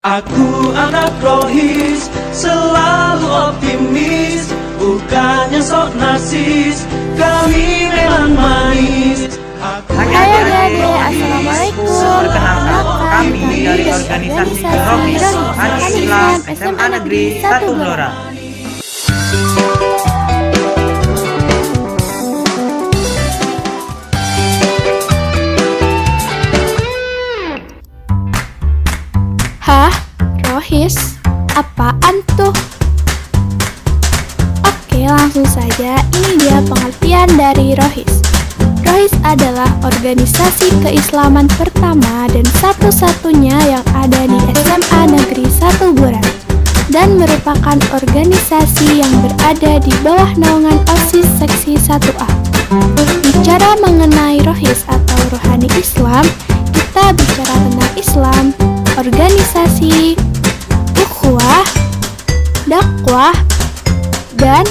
Aku anak Rohis, selalu optimis, bukannya sok narsis, kami memang manis. Hai adik-adik, assalamualaikum. Perkenalkan, kami dari organisasi Rohis Hari Islam SMA Negeri 1 Blora. Hah? Rohis? Apaan tuh? Oke, langsung saja. Ini dia pengertian dari Rohis. Rohis adalah organisasi keislaman pertama dan satu-satunya yang ada di SMA Negeri 1 Buran dan merupakan organisasi yang berada di bawah naungan OSIS Seksi 1A. Bicara mengenai Rohis atau Rohani Islam, kita bicara tentang Islam, organisasi, ukhuwah, dakwah, dan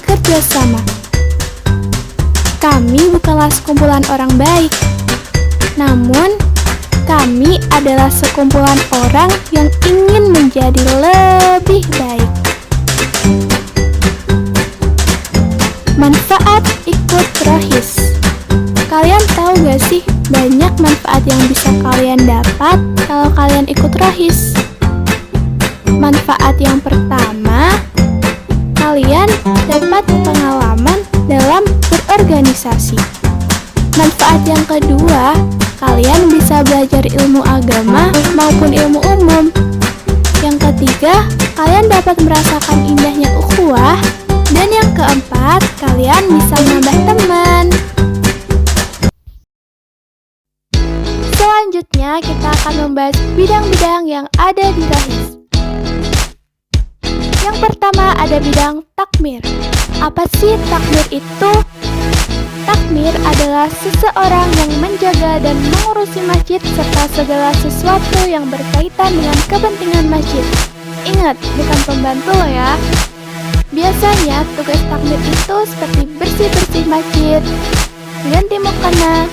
kerjasama. Kami bukanlah sekumpulan orang baik, namun kami adalah sekumpulan orang yang ingin menjadi lebih baik. Manfaat ikut Rohis. Kalian tahu gak sih banyak manfaat yang bisa kalian dapat kalau kalian ikut Rohis? Manfaat yang pertama, kalian dapat pengalaman dalam berorganisasi. Manfaat yang kedua, kalian bisa belajar ilmu agama maupun ilmu umum. Yang ketiga, kalian dapat merasakan indahnya ukhuwah. Dan yang keempat, kalian bisa menambah teman. Selanjutnya, kita akan membahas bidang-bidang yang ada di Rohis. Yang pertama ada bidang takmir. Apa sih takmir itu? Takmir adalah seseorang yang menjaga dan mengurusi masjid serta segala sesuatu yang berkaitan dengan kepentingan masjid. Ingat, bukan pembantu loh ya. Biasanya tugas takmir itu seperti bersih-bersih masjid, ganti mukena,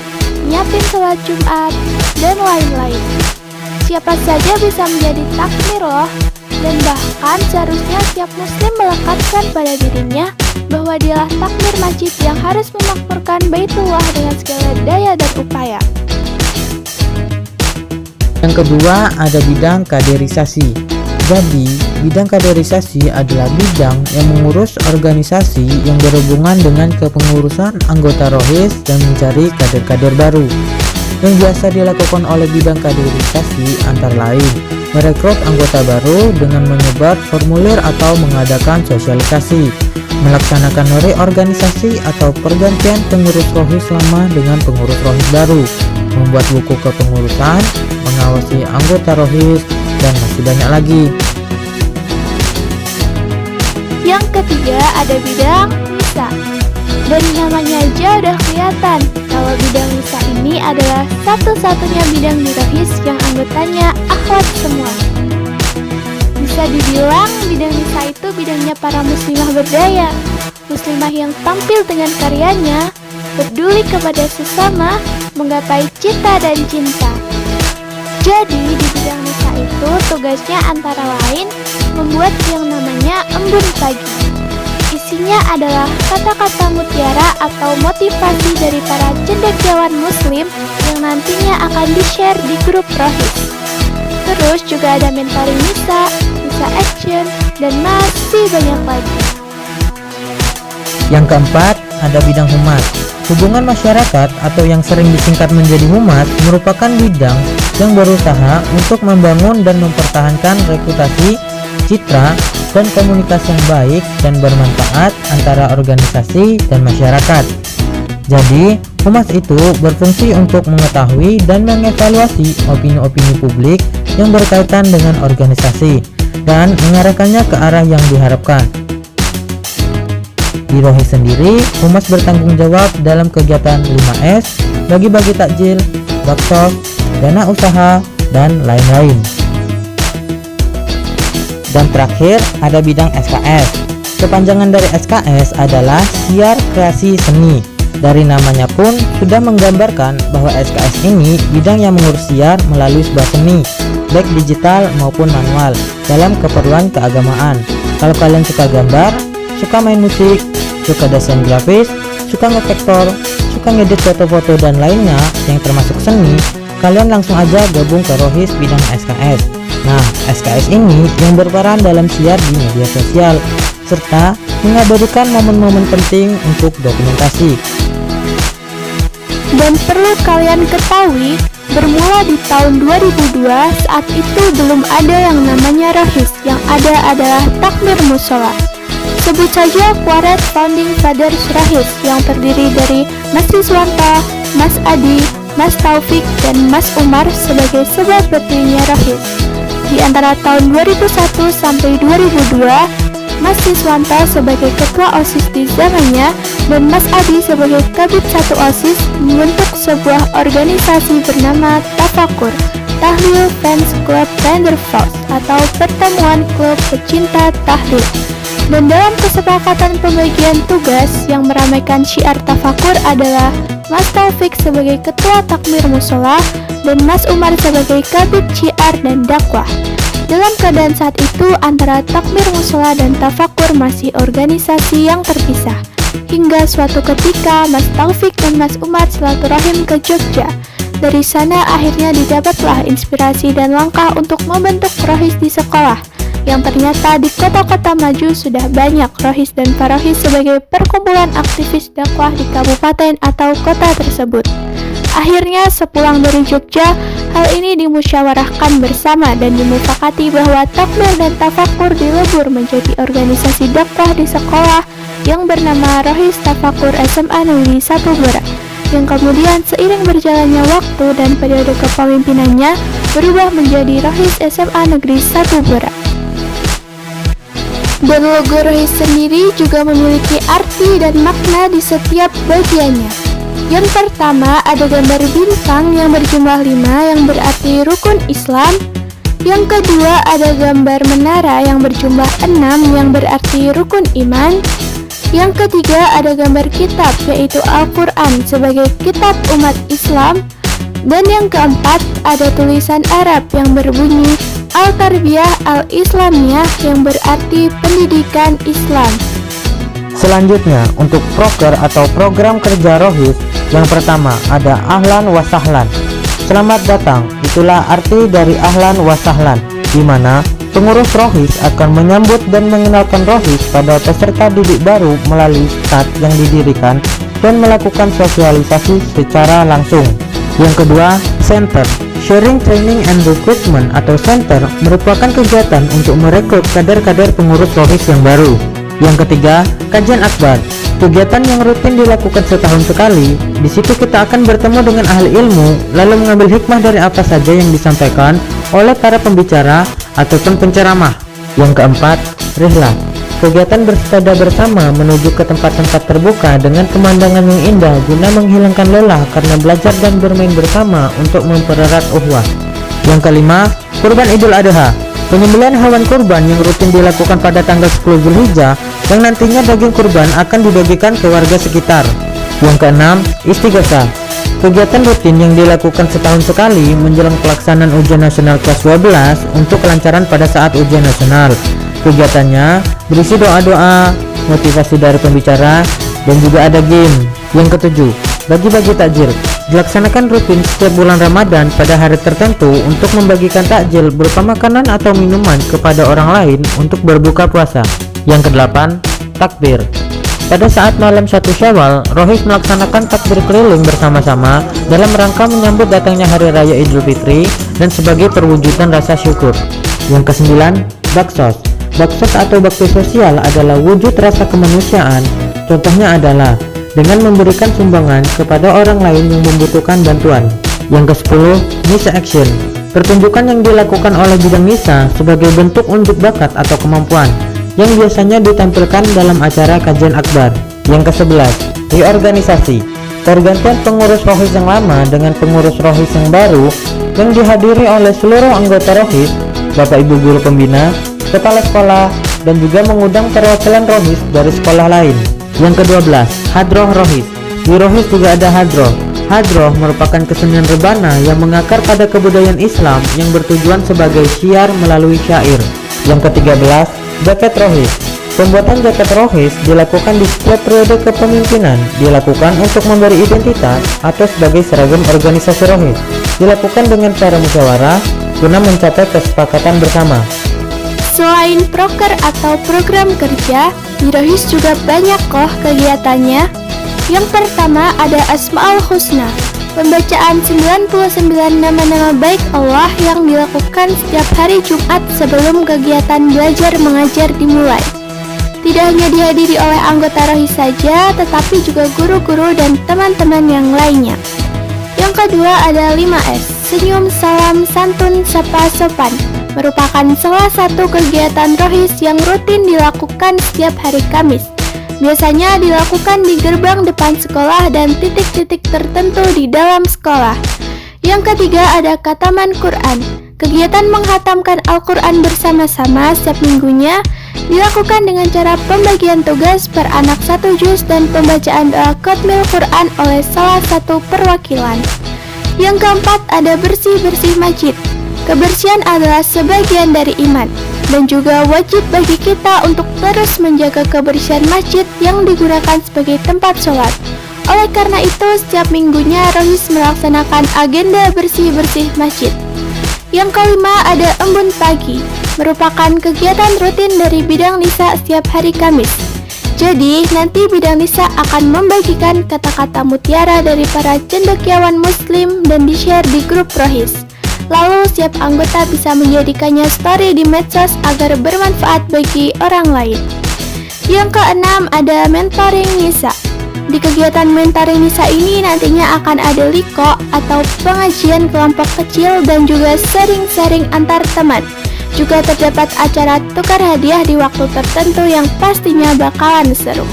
nyiapin sholat Jumat, dan lain-lain. Siapa saja bisa menjadi takmir loh. Dan bahkan seharusnya setiap muslim melekatkan pada dirinya bahwa dialah takmir masjid yang harus memakmurkan Baitullah dengan segala daya dan upaya. Yang kedua ada bidang kaderisasi. Jadi, bidang kaderisasi adalah bidang yang mengurus organisasi yang berhubungan dengan kepengurusan anggota Rohis dan mencari kader-kader baru. Yang biasa dilakukan oleh bidang kaderisasi antara lain merekrut anggota baru dengan menyebar formulir atau mengadakan sosialisasi, melaksanakan reorganisasi atau pergantian pengurus Rohis lama dengan pengurus Rohis baru, membuat buku kepengurusan, mengawasi anggota Rohis, dan masih banyak lagi. Yang ketiga ada bidang nisa. Dari namanya aja udah kelihatan kalau bidang nisa ini adalah satu-satunya bidang di Rohis yang anggotanya akhwat semua. Bisa dibilang bidang nisa itu bidangnya para muslimah berdaya, muslimah yang tampil dengan karyanya, peduli kepada sesama, menggapai cita dan cinta. Jadi di bidang nisa itu tugasnya antara lain membuat yang namanya embun pagi. Isinya adalah kata-kata mutiara atau motivasi dari para cendekiawan muslim yang nantinya akan di-share di grup Rohis. Terus juga ada mentoring nisa, nisa action, dan masih banyak lagi. Yang keempat ada bidang humas. Hubungan masyarakat atau yang sering disingkat menjadi humas merupakan bidang yang berusaha untuk membangun dan mempertahankan reputasi, citra, dan komunikasi yang baik dan bermanfaat antara organisasi dan masyarakat. Jadi, humas itu berfungsi untuk mengetahui dan mengevaluasi opini-opini publik yang berkaitan dengan organisasi dan mengarahkannya ke arah yang diharapkan. Di Rohis sendiri, humas bertanggung jawab dalam kegiatan 5S, bagi-bagi takjil, baksos, dana usaha, dan lain-lain. Dan terakhir ada bidang SKS. Kepanjangan dari SKS adalah siar kreasi seni. Dari namanya pun sudah menggambarkan bahwa SKS ini bidang yang mengurus siar melalui sebuah seni, baik digital maupun manual, dalam keperluan keagamaan. Kalau kalian suka gambar, suka main musik, suka desain grafis, suka ngevektor, suka ngedit foto-foto dan lainnya yang termasuk seni, kalian langsung aja gabung ke Rohis bidang SKS. Nah, SKS ini yang berperan dalam siar di media sosial serta mengabadikan momen-momen penting untuk dokumentasi. Dan perlu kalian ketahui, bermula di tahun 2002, saat itu belum ada yang namanya Rohis, yang ada adalah Takmir Mushola. Sebut saja Kuaret Founding Fathers Rohis yang terdiri dari Mas Rizwanto, Mas Adi, Mas Taufik, dan Mas Umar sebagai sebab berdirinya Rohis. Di antara tahun 2001 sampai 2002, Mas Rizwanto sebagai ketua OSIS di zamannya dan Mas Adi sebagai kabid 1 OSIS membentuk sebuah organisasi bernama Tafakur, Tahlil Fans Club Renderfaust, atau Pertemuan Klub Pecinta Tahlil. Dan dalam kesepakatan pembagian tugas yang meramaikan syiar Tafakur adalah Mas Taufik sebagai ketua Takmir Mushola dan Mas Umar sebagai kabid syiar dan dakwah. Dalam keadaan saat itu, antara Takmir Mushola dan Tafakur masih organisasi yang terpisah. Hingga suatu ketika, Mas Taufik dan Mas Umar silaturahim ke Jogja. Dari sana akhirnya didapatlah inspirasi dan langkah untuk membentuk Rohis di sekolah. Yang ternyata di kota-kota maju sudah banyak Rohis dan Parohis sebagai perkumpulan aktivis dakwah di kabupaten atau kota tersebut. Akhirnya sepulang dari Jogja, hal ini dimusyawarahkan bersama dan dimufakati bahwa Takmir dan Tafakur dilebur menjadi organisasi dakwah di sekolah yang bernama Rohis Tafakur SMA Negeri 1 Borak, yang kemudian seiring berjalannya waktu dan periode kepemimpinannya berubah menjadi Rohis SMA Negeri 1 Borak. Dan logo Rohis sendiri juga memiliki arti dan makna di setiap bagiannya. Yang pertama ada gambar bintang yang berjumlah 5 yang berarti rukun Islam. Yang kedua ada gambar menara yang berjumlah 6 yang berarti rukun iman. Yang ketiga ada gambar kitab yaitu Al-Quran sebagai kitab umat Islam. Dan yang keempat ada tulisan Arab yang berbunyi Al-Tarbiyah Al-Islamiyah yang berarti pendidikan Islam. Selanjutnya, untuk proker atau program kerja Rohis, yang pertama ada Ahlan wa Sahlan. Selamat datang, itulah arti dari Ahlan wa Sahlan, di mana pengurus Rohis akan menyambut dan mengenalkan Rohis pada peserta didik baru melalui start yang didirikan dan melakukan sosialisasi secara langsung. Yang kedua, Center. Sharing Training and Recruitment atau Center merupakan kegiatan untuk merekrut kader-kader pengurus Rohis yang baru. Yang ketiga, Kajian Akbar. Kegiatan yang rutin dilakukan setahun sekali. Di situ kita akan bertemu dengan ahli ilmu, lalu mengambil hikmah dari apa saja yang disampaikan oleh para pembicara ataupun penceramah. Yang keempat, Rihlah. Kegiatan bersepeda bersama menuju ke tempat-tempat terbuka dengan pemandangan yang indah guna menghilangkan lelah karena belajar dan bermain bersama untuk mempererat ukhuwah. Yang kelima, Kurban Idul Adha. Penyembelihan hewan kurban yang rutin dilakukan pada tanggal 10 Zulhijjah yang nantinya daging kurban akan dibagikan ke warga sekitar. Yang keenam, Istighosah. Kegiatan rutin yang dilakukan setahun sekali menjelang pelaksanaan ujian nasional kelas 12 untuk kelancaran pada saat ujian nasional. Kegiatannya berisi doa-doa, motivasi dari pembicara, dan juga ada game. Yang ketujuh, bagi-bagi takjil. Dilaksanakan rutin setiap bulan Ramadan pada hari tertentu untuk membagikan takjil berupa makanan atau minuman kepada orang lain untuk berbuka puasa. Yang kedelapan, takbir. Pada saat malam 1 Syawal, Rohis melaksanakan takbir keliling bersama-sama dalam rangka menyambut datangnya Hari Raya Idul Fitri dan sebagai perwujudan rasa syukur. Yang kesembilan, Baksos. Baksos atau bakti sosial adalah wujud rasa kemanusiaan. Contohnya adalah dengan memberikan sumbangan kepada orang lain yang membutuhkan bantuan. Yang ke-10, Nisa Action. Pertunjukan yang dilakukan oleh bidang Nisa sebagai bentuk unjuk bakat atau kemampuan yang biasanya ditampilkan dalam acara kajian akbar. Yang ke-11, Reorganisasi. Pergantian pengurus Rohis yang lama dengan pengurus Rohis yang baru yang dihadiri oleh seluruh anggota Rohis, Bapak Ibu guru pembina, kepala sekolah, dan juga mengundang perwakilan Rohis dari sekolah lain. Yang ke-12, Hadroh Rohis. Di Rohis juga ada Hadroh. Hadroh merupakan kesenian rebana yang mengakar pada kebudayaan Islam yang bertujuan sebagai syiar melalui syair. Yang ke-13, jaket rohis. Pembuatan jaket rohis dilakukan di setiap periode kepemimpinan. Dilakukan untuk memberi identitas atau sebagai seragam organisasi rohis. Dilakukan dengan cara musyawarah guna mencapai kesepakatan bersama. Selain proker atau program kerja, di Rohis juga banyak kok kegiatannya. Yang pertama ada Asmaul Husna, pembacaan 99 nama-nama baik Allah yang dilakukan setiap hari Jumat sebelum kegiatan belajar mengajar dimulai. Tidak hanya dihadiri oleh anggota Rohis saja, tetapi juga guru-guru dan teman-teman yang lainnya. Yang kedua ada 5S, senyum, salam, santun, sapa, sopan, merupakan salah satu kegiatan Rohis yang rutin dilakukan setiap hari Kamis. Biasanya dilakukan di gerbang depan sekolah dan titik-titik tertentu di dalam sekolah. Yang ketiga ada Khataman Quran. Kegiatan menghatamkan Al-Quran bersama-sama setiap minggunya dilakukan dengan cara pembagian tugas per anak 1 juz dan pembacaan doa khatmil Quran oleh salah satu perwakilan. Yang keempat ada bersih-bersih masjid. Kebersihan adalah sebagian dari iman dan juga wajib bagi kita untuk terus menjaga kebersihan masjid yang digunakan sebagai tempat sholat. Oleh karena itu, setiap minggunya Rohis melaksanakan agenda bersih-bersih masjid. Yang kelima ada Embun Pagi, merupakan kegiatan rutin dari bidang nisa setiap hari Kamis. Jadi, nanti bidang nisa akan membagikan kata-kata mutiara dari para cendekiawan muslim dan di-share di grup Rohis. Lalu, setiap anggota bisa menjadikannya story di medsos agar bermanfaat bagi orang lain. Yang keenam ada mentoring nisa. Di kegiatan mentoring nisa ini nantinya akan ada liko atau pengajian kelompok kecil dan juga sharing-sharing antar teman. Juga terdapat acara tukar hadiah di waktu tertentu yang pastinya bakalan seru.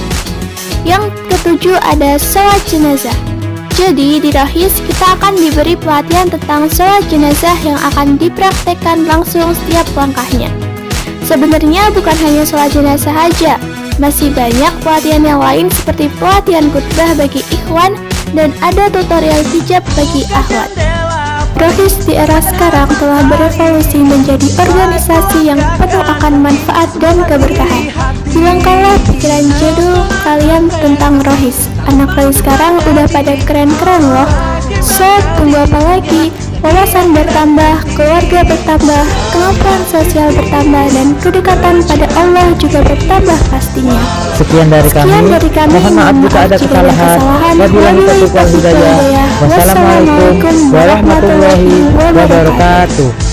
Yang ketujuh ada sholat jenazah. Jadi di Rohis kita akan diberi pelatihan tentang sholat jenazah yang akan dipraktekkan langsung setiap langkahnya. Sebenarnya bukan hanya sholat jenazah saja, masih banyak pelatihan yang lain seperti pelatihan khutbah bagi ikhwan dan ada tutorial hijab bagi akhwat. Rohis di era sekarang telah berevolusi menjadi organisasi yang penuh akan manfaat dan keberkahan. Hilangkanlah pikiran jadul kalian tentang Rohis. Anak Rohis sekarang udah pada keren-keren loh. So, tunggu apa lagi? Wawasan bertambah, keluarga bertambah, kemampuan sosial bertambah, dan kedekatan pada Allah juga bertambah pastinya. Sekian dari kami. Mohon maaf jika ada kesalahan. Wabillahi taufiq wal hidayah. Wassalamualaikum warahmatullahi wabarakatuh.